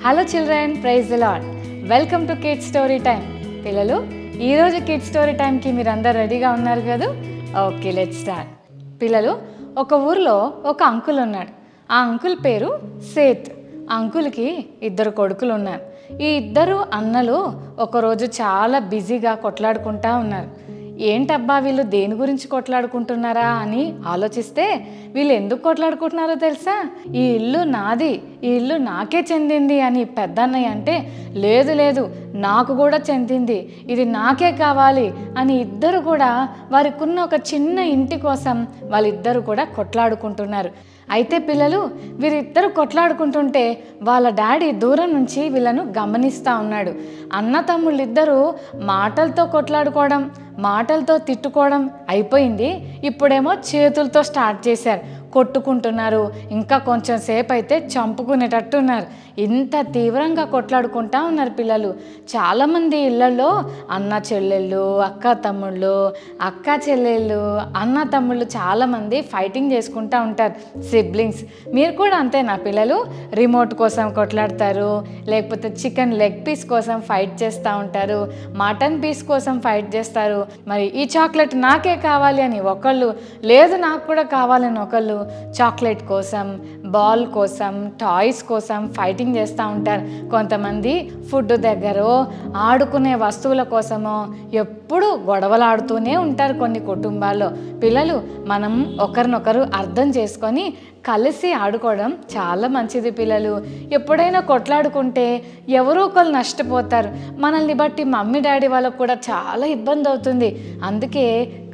Hello children, praise the lord. Welcome to kids story time. పిల్లలు, ఈరోజు kids story టైంకి మీరు అందరు రెడీగా ఉన్నారు కదా? Okay, let's start. పిల్లలు, ఒక ఊర్లో ఒక అంకుల్ ఉన్నాడు. ఆ అంకుల్ పేరు సేత్. ఆ అంకుల్కి 2 కొడుకులు ఉన్నారు. ఈ 2 అన్నలు ఒకరోజు చాలా బిజీగా కొట్లాడుకుంటా ఉన్నారు. ఏంటబ్బా వీళ్ళు దేని గురించి కొట్లాడుకుంటున్నారా అని ఆలోచిస్తే వీళ్ళు ఎందుకు కొట్లాడుకుంటున్నారో తెలుసా? ఈ ఇల్లు నాది, ఈ ఇల్లు నాకే చెందింది అని పెద్దన్నయ్య అంటే, లేదు లేదు నాకు కూడా చెందింది, ఇది నాకే కావాలి అని ఇద్దరు కూడా వారికున్న ఒక చిన్న ఇంటి కోసం వాళ్ళిద్దరూ కూడా కొట్లాడుకుంటున్నారు. అయితే పిల్లలు, వీరిద్దరు కొట్లాడుకుంటుంటే వాళ్ళ డాడీ దూరం నుంచి వీళ్ళను గమనిస్తూ ఉన్నాడు. అన్న తమ్ముళ్ళిద్దరూ మాటలతో కొట్లాడుకోవడం, మాటలతో తిట్టుకోవడం అయిపోయింది. ఇప్పుడేమో చేతులతో స్టార్ట్ చేశారు, కొట్టుకుంటున్నారు. ఇంకా కొంచెం సేపు అయితే చంపుకునేటట్టున్నారు. ఇంత తీవ్రంగా కొట్లాడుకుంటా ఉన్నారు పిల్లలు. చాలామంది ఇళ్లలో అన్న చెల్లెళ్ళు, అక్క తమ్ముళ్ళు, అక్క చెల్లెళ్ళు, అన్న తమ్ముళ్ళు చాలామంది ఫైటింగ్ చేసుకుంటూ ఉంటారు, సిబ్లింగ్స్. మీరు కూడా అంతేనా పిల్లలు? రిమోట్ కోసం కొట్లాడతారు, లేకపోతే చికెన్ లెగ్ పీస్ కోసం ఫైట్ చేస్తూ ఉంటారు, మటన్ పీస్ కోసం ఫైట్ చేస్తారు. మరి ఈ చాక్లెట్ నాకే కావాలి అని ఒకళ్ళు, లేదు నాకు కూడా కావాలని ఒకళ్ళు చాక్లెట్ కోసం, బాల్ కోసం, టాయ్స్ కోసం ఫైటింగ్ చేస్తూ ఉంటారు. కొంతమంది ఫుడ్ దగ్గర, ఆడుకునే వస్తువుల కోసమో ఎప్పుడూ గొడవలాడుతూనే ఉంటారు కొన్ని కుటుంబాల్లో. పిల్లలు, మనం ఒకరినొకరు అర్థం చేసుకొని కలిసి ఆడుకోవడం చాలా మంచిది పిల్లలు. ఎప్పుడైనా కొట్లాడుకుంటే ఎవరో ఒకరు నష్టపోతారు. మనల్ని బట్టి మమ్మీ డాడీ వాళ్ళకు కూడా చాలా ఇబ్బంది అవుతుంది. అందుకే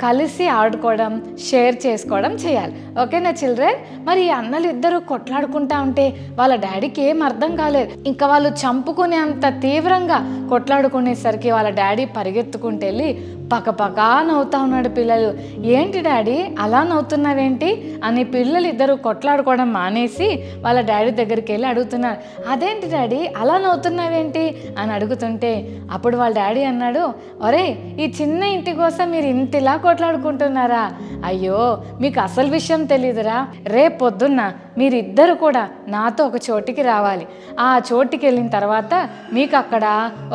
కలిసి ఆడుకోవడం, షేర్ చేసుకోవడం చేయాలి. ఓకేనా చిల్డ్రన్? మరి ఈ అన్నలు ఇద్దరు కొట్లాడుకుంటా ఉంటే వాళ్ళ డాడీకి ఏం అర్థం కాలేదు. ఇంకా వాళ్ళు చంపుకునే అంత తీవ్రంగా కొట్లాడుకునేసరికి వాళ్ళ డాడీ పరిగెత్తుకుంటూ వెళ్ళి పక్కపక్కా నవ్వుతా ఉన్నాడు. పిల్లలు, ఏంటి డాడీ అలా నవ్వుతున్నావేంటి అని పిల్లలు ఇద్దరు కొట్లాడుకోవడం మానేసి వాళ్ళ డాడీ దగ్గరికి వెళ్ళి అడుగుతున్నారు. అదేంటి డాడీ అలా నవ్వుతున్నావేంటి అని అడుగుతుంటే అప్పుడు వాళ్ళ డాడీ అన్నాడు, ఒరే ఈ చిన్న ఇంటి కోసం మీరు ఇంతలా కొట్లాడుకుంటున్నారా? అయ్యో మీకు అసలు విషయం తెలీదురా. రేపు పొద్దున్న మీరిద్దరు కూడా నాతో ఒక చోటికి రావాలి. ఆ చోటికి వెళ్ళిన తర్వాత మీకు అక్కడ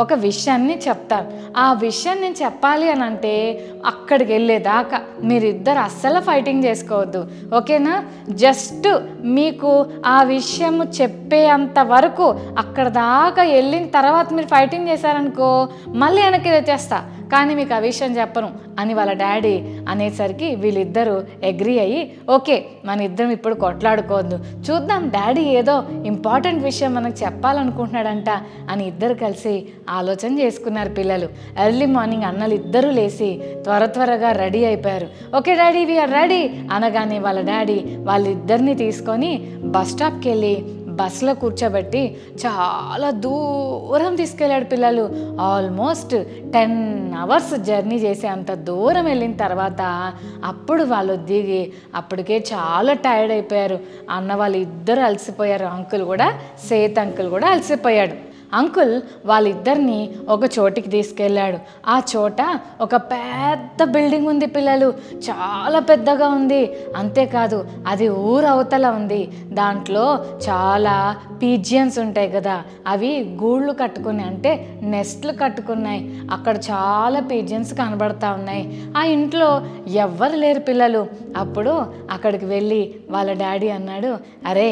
ఒక విషయాన్ని చెప్తాను. ఆ విషయం నేను చెప్పాలి అని అంటే అక్కడికి వెళ్ళేదాకా మీరిద్దరు అస్సలు ఫైటింగ్ చేసుకోవద్దు, ఓకేనా? జస్ట్ మీకు ఆ విషయం చెప్పేంత వరకు అక్కడ దాకా వెళ్ళిన తర్వాత మీరు ఫైటింగ్ చేశారనుకో మళ్ళీ వెనక్కి తెచ్చేస్తా, కానీ మీకు ఆ విషయం చెప్పను అని వాళ్ళ డాడీ అనేసరికి వీళ్ళిద్దరూ అగ్రీ అయ్యి, ఓకే మన ఇద్దరం ఇప్పుడు కొట్లాడుకోవద్దు, చూద్దాం డాడీ ఏదో ఇంపార్టెంట్ విషయం మనకు చెప్పాలనుకుంటున్నాడంట అని ఇద్దరు కలిసి ఆలోచన చేసుకున్నారు. పిల్లలు, ఎర్లీ మార్నింగ్ అన్నలు ఇద్దరూ లేచి త్వరగా రెడీ అయిపోయారు. ఓకే డాడీ వీఆర్ రెడీ అనగానే వాళ్ళ డాడీ వాళ్ళిద్దరిని తీసుకొని బస్ స్టాప్కి వెళ్ళి బస్సులో కూర్చోబెట్టి చాలా దూరం తీసుకెళ్ళాడు. పిల్లలు, ఆల్మోస్ట్ 10 అవర్స్ జర్నీ చేసి అంత దూరం వెళ్ళిన తర్వాత అప్పుడు వాళ్ళు దిగి అప్పటికే చాలా టైర్డ్ అయిపోయారు. అన్న వాళ్ళు ఇద్దరు అలసిపోయారు. అంకుల్ కూడా, సేత్ అంకుల్ కూడా అలసిపోయాడు. అంకుల్ వాళ్ళిద్దరిని ఒక చోటికి తీసుకెళ్ళాడు. ఆ చోట ఒక పెద్ద బిల్డింగ్ ఉంది పిల్లలు, చాలా పెద్దగా ఉంది. అంతేకాదు అది ఊరు అవతల ఉంది. దాంట్లో చాలా పీజియన్స్ ఉంటాయి కదా, అవి గూళ్ళు కట్టుకున్నాయి, అంటే నెస్ట్లు కట్టుకున్నాయి. అక్కడ చాలా పీజియన్స్ కనబడతా ఉన్నాయి. ఆ ఇంట్లో ఎవ్వరు లేరు పిల్లలు. అప్పుడు అక్కడికి వెళ్ళి వాళ్ళ డాడీ అన్నాడు, అరే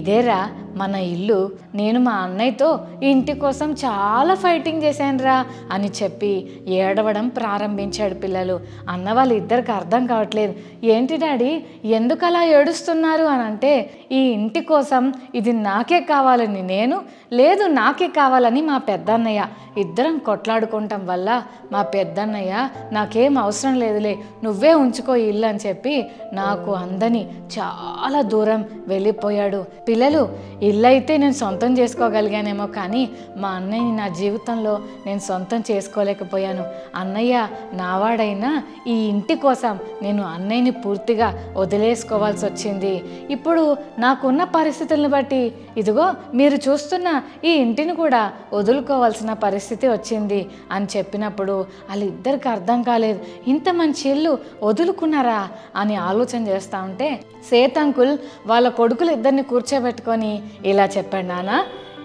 ఇదేరా మన ఇల్లు, నేను మా అన్నయ్యతో ఈ ఇంటి కోసం చాలా ఫైటింగ్ చేశానురా అని చెప్పి ఏడవడం ప్రారంభించాడు. పిల్లలు, అన్న వాళ్ళు ఇద్దరికి అర్థం కావట్లేదు. ఏంటి డాడీ ఎందుకు అలా ఏడుస్తున్నారు అని అంటే, ఈ ఇంటి కోసం ఇది నాకే కావాలని నేను, లేదు నాకే కావాలని మా పెద్దన్నయ్య, ఇద్దరం కొట్లాడుకోవటం వల్ల మా పెద్దన్నయ్య నాకేం అవసరం లేదులే నువ్వే ఉంచుకో ఇల్లు అని చెప్పి నాకు అందని చాలా దూరం వెళ్ళిపోయాడు. పిల్లలు, ఇల్లు అయితే నేను సొంతం చేసుకోగలిగానేమో, కానీ మా అన్నయ్యని నా జీవితంలో నేను సొంతం చేసుకోలేకపోయాను. అన్నయ్య నావాడైనా ఈ ఇంటి కోసం నేను అన్నయ్యని పూర్తిగా వదిలేసుకోవాల్సి వచ్చింది. ఇప్పుడు నాకున్న పరిస్థితులను బట్టి ఇదిగో మీరు చూస్తున్న ఈ ఇంటిని కూడా వదులుకోవాల్సిన పరిస్థితి వచ్చింది అని చెప్పినప్పుడు వాళ్ళిద్దరికి అర్థం కాలేదు. ఇంత మంచి ఇల్లు వదులుకున్నారా అని ఆలోచన చేస్తూ ఉంటే సేత్ అంకుల్ వాళ్ళ కొడుకులు ఇద్దరిని కూర్చోబెట్టుకొని ఇలా చెప్పాడు, నాన్న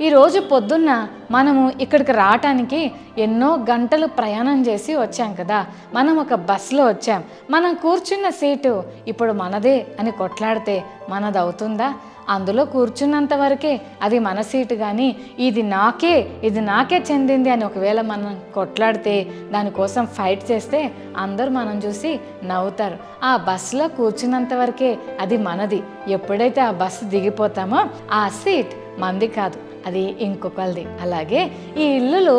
ఈరోజు పొద్దున్న మనము ఇక్కడికి రావటానికి ఎన్నో గంటలు ప్రయాణం చేసి వచ్చాం కదా. మనం ఒక బస్సులో వచ్చాం. మనం కూర్చున్న సీటు ఇప్పుడు మనదే అని కొట్లాడితే మనది అవుతుందా? అందులో కూర్చున్నంత వరకే అది మన సీటు, కానీ ఇది నాకే చెందింది అని ఒకవేళ మనం కొట్లాడితే, దానికోసం ఫైట్ చేస్తే అందరూ మనం చూసి నవ్వుతారు. ఆ బస్సులో కూర్చున్నంత వరకే అది మనది. ఎప్పుడైతే ఆ బస్సు దిగిపోతామో ఆ సీట్ మంది కాదు, అది ఇంకొకరిది. అలాగే ఈ ఇల్లులు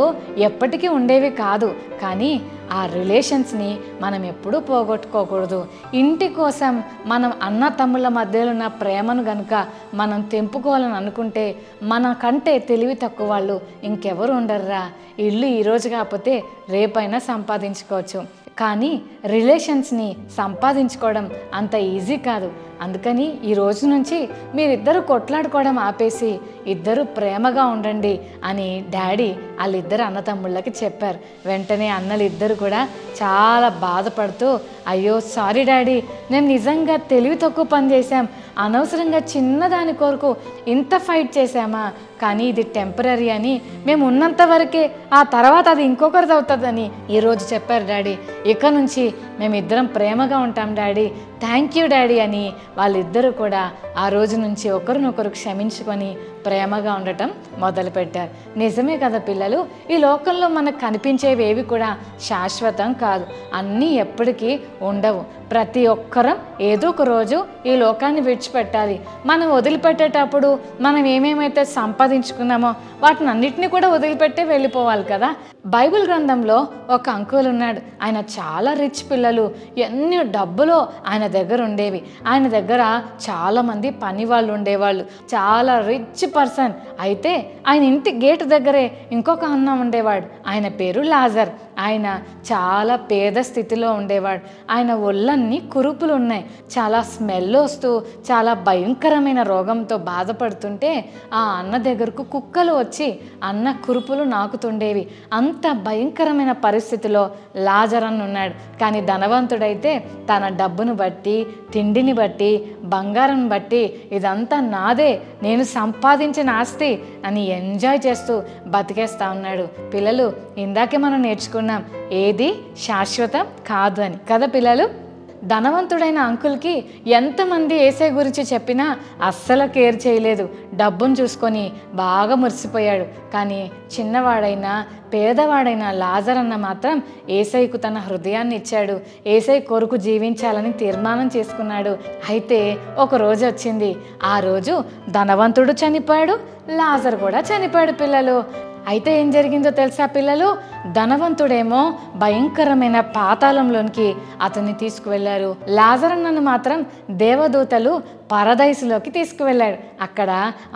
ఎప్పటికీ ఉండేవి కాదు, కానీ ఆ రిలేషన్స్ని మనం ఎప్పుడూ పోగొట్టుకోకూడదు. ఇంటి కోసం మనం అన్న తమ్ముళ్ళ మధ్యలో ఉన్న ప్రేమను గనుక మనం తెంపుకోవాలని అనుకుంటే మనకంటే తెలివి తక్కువ వాళ్ళు ఇంకెవరు ఉండరురా. ఇల్లు ఈరోజు కాకపోతే రేపైనా సంపాదించుకోవచ్చు, కానీ రిలేషన్స్ని సంపాదించుకోవడం అంత ఈజీ కాదు. అందుకని ఈ రోజు నుంచి మీరిద్దరూ కొట్లాడుకోవడం ఆపేసి ఇద్దరు ప్రేమగా ఉండండి అని డాడీ వాళ్ళిద్దరు అన్నతమ్ముళ్ళకి చెప్పారు. వెంటనే అన్నలు ఇద్దరు కూడా చాలా బాధపడుతూ, అయ్యో సారీ డాడీ, నేను నిజంగా తెలివి తక్కువ పని చేశాం, అనవసరంగా చిన్నదాని కొరకు ఇంత ఫైట్ చేశామా, కానీ ఇది టెంపరీ అని మేము ఉన్నంత వరకే, ఆ తర్వాత అది ఇంకొకరిది అవుతుందని ఈరోజు చెప్పారు డాడీ. ఇక నుంచి మేమిద్దరం ప్రేమగా ఉంటాం డాడీ, థ్యాంక్ యూ డాడీ అని వాళ్ళిద్దరూ కూడా ఆ రోజు నుంచి ఒకరినొకరు క్షమించుకొని ప్రేమగా ఉండటం మొదలుపెట్టారు. నిజమే కదా పిల్లలు, ఈ లోకంలో మనకు కనిపించేవి ఏవి కూడా శాశ్వతం కాదు, అన్నీ ఎప్పటికీ ఉండవు. ప్రతి ఒక్కరం ఏదో ఒక రోజు ఈ లోకాన్ని విడిచిపెట్టాలి. మనం వదిలిపెట్టేటప్పుడు మనం ఏమేమైతే సంపాదించుకున్నామో వాటిని అన్నిటినీ కూడా వదిలిపెట్టే వెళ్ళిపోవాలి కదా. బైబిల్ గ్రంథంలో ఒక అంకుల్ ఉన్నాడు. ఆయన చాలా రిచ్ పిల్లలు, ఎన్ని డబ్బులో ఆయన దగ్గర ఉండేవి. ఆయన దగ్గర చాలామంది పని వాళ్ళు ఉండేవాళ్ళు, చాలా రిచ్ పర్సన్. అయితే ఆయన ఇంటి గేటు దగ్గరే ఇంకొక అన్న ఉండేవాడు. ఆయన పేరు లాజర్. ఆయన చాలా పేద స్థితిలో ఉండేవాడు. ఆయన ఒళ్ళన్నీ కురుపులు ఉన్నాయి, చాలా స్మెల్ వస్తూ చాలా భయంకరమైన రోగంతో బాధపడుతుంటే ఆ అన్న దగ్గరకు కుక్కలు వచ్చి అన్న కురుపులు నాకుతుండేవి. అంత భయంకరమైన పరిస్థితిలో లాజర్ అన్న ఉన్నాడు. కానీ ధనవంతుడైతే తన డబ్బును బట్టి, తిండిని బట్టి, బంగారం బట్టి ఇదంతా నాదే, నేను సంపాదించిన ఆస్తి అని ఎంజాయ్ చేస్తూ బతికేస్తా ఉన్నాడు. పిల్లలు, ఇందాకే మనం నేర్చుకున్నాం ఏది శాశ్వతం కాదు అని కదా పిల్లలు. ధనవంతుడైన అంకుల్కి ఎంతమంది యేసయ్య గురించి చెప్పినా అస్సలు కేర్ చేయలేదు. డబ్బును చూసుకొని బాగా మురిసిపోయాడు. కానీ చిన్నవాడైనా పేదవాడైన లాజర్ అన్న మాత్రం యేసయ్యకు తన హృదయాన్ని ఇచ్చాడు. యేసయ్య కొరకు జీవించాలని తీర్మానం చేసుకున్నాడు. అయితే ఒక రోజు వచ్చింది. ఆ రోజు ధనవంతుడు చనిపోయాడు, లాజర్ కూడా చనిపోయాడు పిల్లలు. అయితే ఏం జరిగిందో తెలుసా పిల్లలు? ధనవంతుడేమో భయంకరమైన పాతాళంలోనికి అతన్ని తీసుకువెళ్ళారు. లాజర్ అన్నను మాత్రం దేవదూతలు పరదైసులోకి తీసుకువెళ్ళాడు. అక్కడ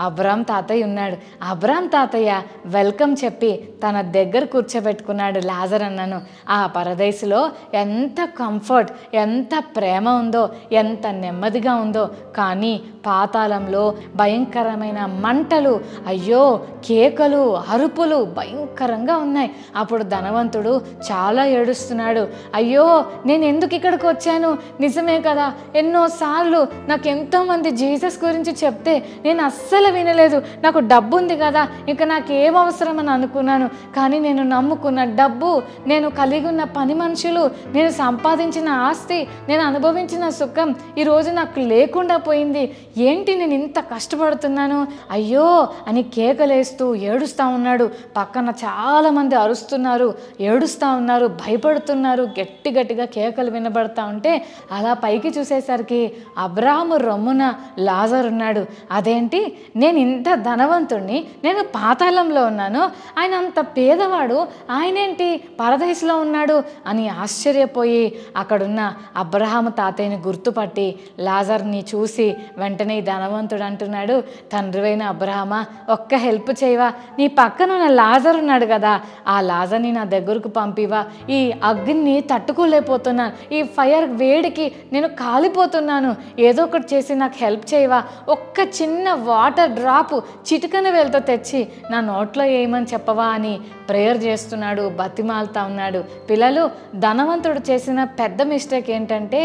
అబ్రామ్ తాతయ్య ఉన్నాడు. అబ్రామ్ తాతయ్య వెల్కమ్ చెప్పి తన దగ్గర కూర్చోబెట్టుకున్నాడు లాజర్ అన్నను. ఆ పరదైసులో ఎంత కంఫర్ట్, ఎంత ప్రేమ ఉందో, ఎంత నెమ్మదిగా ఉందో. కానీ పాతాళంలో భయంకరమైన మంటలు, అయ్యో కేకలు, అరుపులు భయంకరంగా ఉన్నాయి. అప్పుడు ధనవంతుడు చాలా ఏడుస్తున్నాడు. అయ్యో నేను ఎందుకు ఇక్కడికి వచ్చాను? నిజమే కదా, ఎన్నోసార్లు నాకు ఎంతోమంది జీసస్ గురించి చెప్తే నేను అస్సలు వినలేదు. నాకు డబ్బు ఉంది కదా, ఇంకా నాకు ఏం అవసరం అని అనుకున్నాను. కానీ నేను నమ్ముకున్న డబ్బు, నేను కలిగి ఉన్న పని మనుషులు, నేను సంపాదించిన ఆస్తి, నేను అనుభవించిన సుఖం ఈరోజు నాకు లేకుండా పోయింది. ఏంటి నేను ఇంత కష్టపడుతున్నాను, అయ్యో అని కేకలేస్తూ ఏడుస్తూ ఉన్నాడు. పక్కన చాలామంది అరుస్తున్నారు, ఏడుస్తూ ఉన్నారు, భయపడుతున్నారు. గట్టి గట్టిగా కేకలు వినబడతా ఉంటే అలా పైకి చూసేసరికి అబ్రాహాము రొమ్మున లాజర్ ఉన్నాడు. అదేంటి, నేను ఇంత ధనవంతుణ్ణి, నేను పాతాళంలో ఉన్నాను, ఆయన అంత పేదవాడు, ఆయనేంటి పరదేశంలో ఉన్నాడు అని ఆశ్చర్యపోయి అక్కడున్న అబ్రాహాము తాతయ్యని గుర్తుపట్టి లాజర్ని చూసి వెంటనే ధనవంతుడు అంటున్నాడు, తండ్రివైన అబ్రాహామా, ఒక్క హెల్ప్ చేయవా? నీ పక్కన ఉన్న లాజర్ ఉన్నాడు కదా, ఆ లాజర్ని నా దగ్గరకు పంపివా? ఈ అగ్నిని తట్టుకోలేకపోతున్నాను, ఈ ఫైర్ వేడికి నేను కాలిపోతున్నాను, ఏదో ఒకటి చేసి నాకు హెల్ప్ చేయవా? ఒక్క చిన్న వాటర్ డ్రాప్ చిటికన వేలతో తెచ్చి నా నోట్లో వేయమని చెప్పవా అని ప్రేయర్ చేస్తున్నాడు, బతిమాలుతా ఉన్నాడు. పిల్లలు, ధనవంతుడు చేసిన పెద్ద మిస్టేక్ ఏంటంటే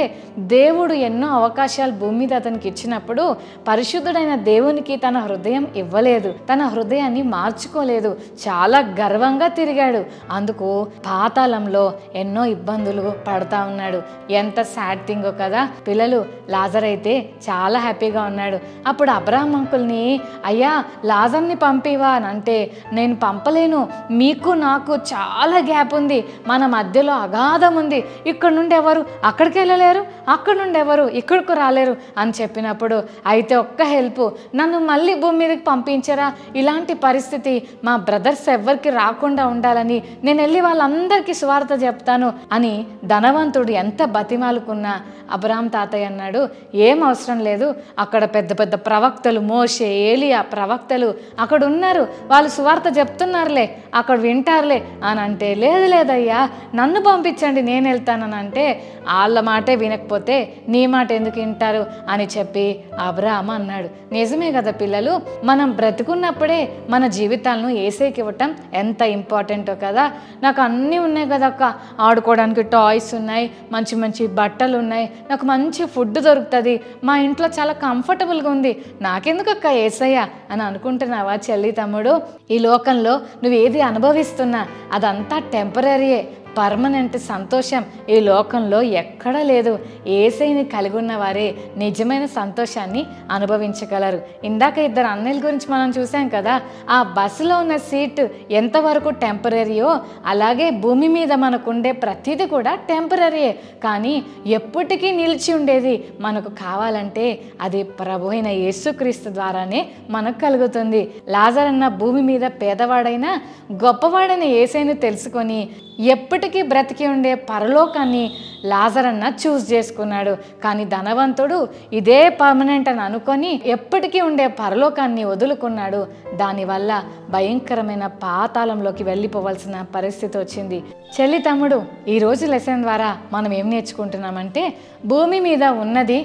దేవుడు ఎన్నో అవకాశాలు భూమి మీద అతనికి ఇచ్చినప్పుడు పరిశుద్ధుడైన దేవునికి తన హృదయం ఇవ్వలేదు. ఇవ్వలేదు, తన హృదయాన్ని మార్చుకోలేదు, చాలా గర్వంగా తిరిగాడు. అందుకు పాతాళంలో ఎన్నో ఇబ్బందులు పడతా ఉన్నాడు. ఎంత సాడ్ థింగో కదా పిల్లలు. లాజర్ అయితే చాలా హ్యాపీగా ఉన్నాడు. అప్పుడు అబ్రహాం అంకుల్ని, అయ్యా లాజర్ని పంపివా అని అంటే, నేను పంపలేను, మీకు నాకు చాలా గ్యాప్ ఉంది, మన మధ్యలో అగాధం ఉంది, ఇక్కడ నుండి ఎవరు అక్కడికి వెళ్ళలేరు, అక్కడ నుండి ఎవరు ఇక్కడికి రాలేరు అని చెప్పినప్పుడు, అయితే ఒక్క హెల్ప్, నన్ను మళ్ళీ భూమి మీదకి పంపించరా, ఇలాంటి పరిస్థితి మా బ్రదర్స్ ఎవ్వరికి రాకుండా ఉండాలని నేను వెళ్ళి వాళ్ళందరికీ సువార్త చెప్తాను అని ధనవంతుడు ఎంత బతిమాలుకున్నా అబ్రహాం తాతయ్య అన్నాడు, ఏం అవసరం లేదు, అక్కడ పెద్ద పెద్ద ప్రవక్తలు, మోషే, ఏలియా ప్రవక్తలు అక్కడ ఉన్నారు, వాళ్ళు సువార్త చెప్తున్నారులే, అక్కడ వింటారులే అని అంటే, లేదు లేదయ్యా నన్ను పంపించండి నేను వెళ్తానని అంటే, వాళ్ళ మాటే వినకపోతే నీ మాట ఎందుకు వింటారు అని చెప్పి అబ్రహాం అన్నాడు. నిజమే కదా పిల్లలు, మనం బ్రతుకున్నప్పుడే మన జీవితాలను యేసేకి ఇవ్వటం ఎంత ఇంపార్టెంటో కదా. నాకు అన్నీ ఉన్నాయి కదా అక్క, ఆడుకోవడానికి టాయ్స్ ఉన్నాయి, మంచి మంచి బట్టలు ఉన్నాయి, నాకు మంచి ఫుడ్ దొరుకుతుంది, మా ఇంట్లో చాలా కంఫర్టబుల్గా ఉంది, నాకెందుకు అక్క యేసయ్య అని అనుకుంటున్నావా చెల్లి తమ్ముడు? ఈ లోకంలో నువ్వు ఏది అనుభవిస్తున్నా అదంతా టెంపరీయే. పర్మనెంట్ సంతోషం ఈ లోకంలో ఎక్కడా లేదు. యేసయ్యని కలిగి ఉన్న వారే నిజమైన సంతోషాన్ని అనుభవించగలరు. ఇందాక ఇద్దరు అన్నయ్యల గురించి మనం చూసాం కదా, ఆ బస్సులో ఉన్న సీట్ ఎంతవరకు టెంపరీయో అలాగే భూమి మీద మనకుండే ప్రతిదీ కూడా టెంపరీయే. కానీ ఎప్పటికీ నిలిచి ఉండేది మనకు కావాలంటే అది ప్రభు అయిన యేసుక్రీస్తు ద్వారానే మనకు కలుగుతుంది. లాజర్ అన్న భూమి మీద పేదవాడైనా గొప్పవాడైన యేసయ్యను తెలుసుకొని ఎప్పటికీ బ్రతికి ఉండే పరలోకాన్ని లాజర్ అన్న చూస్ చేసుకున్నాడు. కానీ ధనవంతుడు ఇదే పర్మనెంట్ అని అనుకొని ఎప్పటికీ ఉండే పరలోకాన్ని వదులుకున్నాడు. దానివల్ల భయంకరమైన పాతాళంలోకి వెళ్ళిపోవాల్సిన పరిస్థితి వచ్చింది. చెల్లి తమ్ముడు, ఈరోజు లెసన్ ద్వారా మనం ఏం నేర్చుకుంటున్నామంటే, భూమి మీద ఉన్నది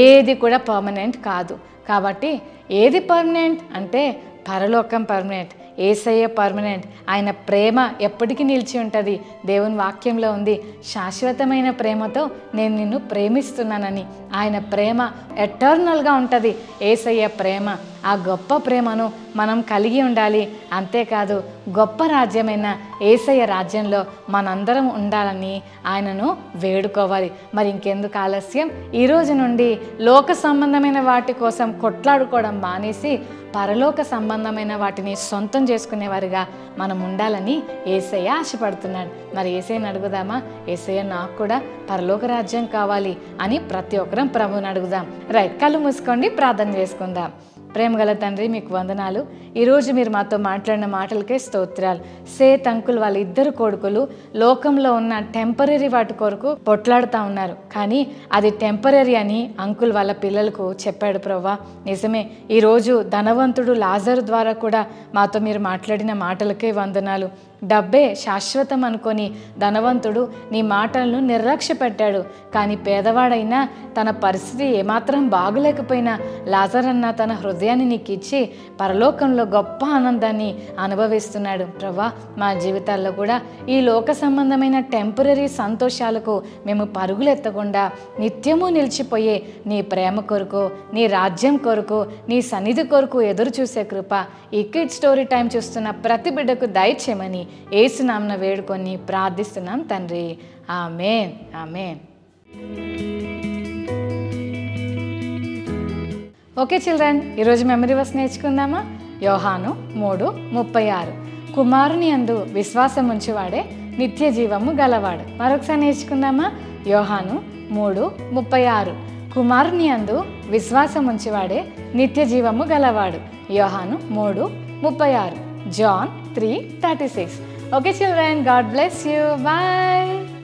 ఏది కూడా పర్మనెంట్ కాదు. కాబట్టి ఏది పర్మనెంట్ అంటే పరలోకం పర్మనెంట్, యేసయ్య పర్మనెంట్, ఆయన ప్రేమ ఎప్పటికీ నిలిచి ఉంటుంది. దేవుని వాక్యంలో ఉంది, శాశ్వతమైన ప్రేమతో నేను నిన్ను ప్రేమిస్తున్నానని. ఆయన ప్రేమ ఎటర్నల్గా ఉంటుంది. యేసయ్య ప్రేమ, ఆ గొప్ప ప్రేమను మనం కలిగి ఉండాలి. అంతేకాదు గొప్ప రాజ్యమైన యేసయ్య రాజ్యంలో మనందరం ఉండాలని ఆయనను వేడుకోవాలి. మరి ఇంకెందుకు ఆలస్యం? ఈరోజు నుండి లోక సంబంధమైన వాటి కోసం కొట్లాడుకోవడం మానేసి పరలోక సంబంధమైన వాటిని సొంతం చేసుకునేవారుగా మనం ఉండాలని యేసయ్య ఆశపడుతున్నాడు. మరి యేసయ్యని అడుగుదామా? యేసయ్య నాకు కూడా పరలోక రాజ్యం కావాలి అని ప్రతి ఒక్కరం ప్రభువుని అడుగుదాం. రైట్, కళ్ళు మూసుకోండి, ప్రార్థన చేసుకుందాం. ప్రేమగల తండ్రి, మీకు వందనాలు. ఈరోజు మీరు మాతో మాట్లాడిన మాటలకే స్తోత్రాలు. సేత్ అంకుల్ వాళ్ళ ఇద్దరు కొడుకులు లోకంలో ఉన్న టెంపరీ వాటి కొరకు పొట్లాడుతూ ఉన్నారు. కానీ అది టెంపరీ అని అంకుల్ వాళ్ళ పిల్లలకు చెప్పాడు ప్రభువా. నిజమే, ఈరోజు ధనవంతుడు లాజరు ద్వారా కూడా మాతో మీరు మాట్లాడిన మాటలకే వందనాలు. డబ్బే శాశ్వతం అనుకొని ధనవంతుడు నీ మాటలను నిర్లక్ష్య పెట్టాడు. కానీ పేదవాడైనా తన పరిస్థితి ఏమాత్రం బాగులేకపోయినా లాజర్ అన్న తన హృదయాన్ని నీకు ఇచ్చి పరలోకంలో గొప్ప ఆనందాన్ని అనుభవిస్తున్నాడు. ప్రభా, మా జీవితాల్లో కూడా ఈ లోక సంబంధమైన టెంపరీ సంతోషాలకు మేము పరుగులెత్తకుండా నిత్యము నిలిచిపోయే నీ ప్రేమ కొరకు, నీ రాజ్యం కొరకు, నీ సన్నిధి కొరకు ఎదురు చూసే కృప ఈ కిడ్స్ స్టోరీ టైం చూస్తున్న ప్రతి బిడ్డకు దయచేయమని యేసు నామమున వేడుకొని ప్రార్థిస్తున్నాం తండ్రి. ఆమేన్, ఆమేన్. ఓకే చిల్డ్రన్, ఈరోజు మెమరీ వర్స్ నేర్చుకుందామా? యోహాను 3:36. కుమారుని యందు విశ్వాసం ఉంచువాడే నిత్య జీవము గలవాడు. మరొకసారి నేర్చుకుందామా? యోహాను 3:36. కుమారుని యందు విశ్వాసం ఉంచువాడే నిత్య జీవము గలవాడు. యోహాను 3:36. John 3:36. Okay children, God bless you. Bye.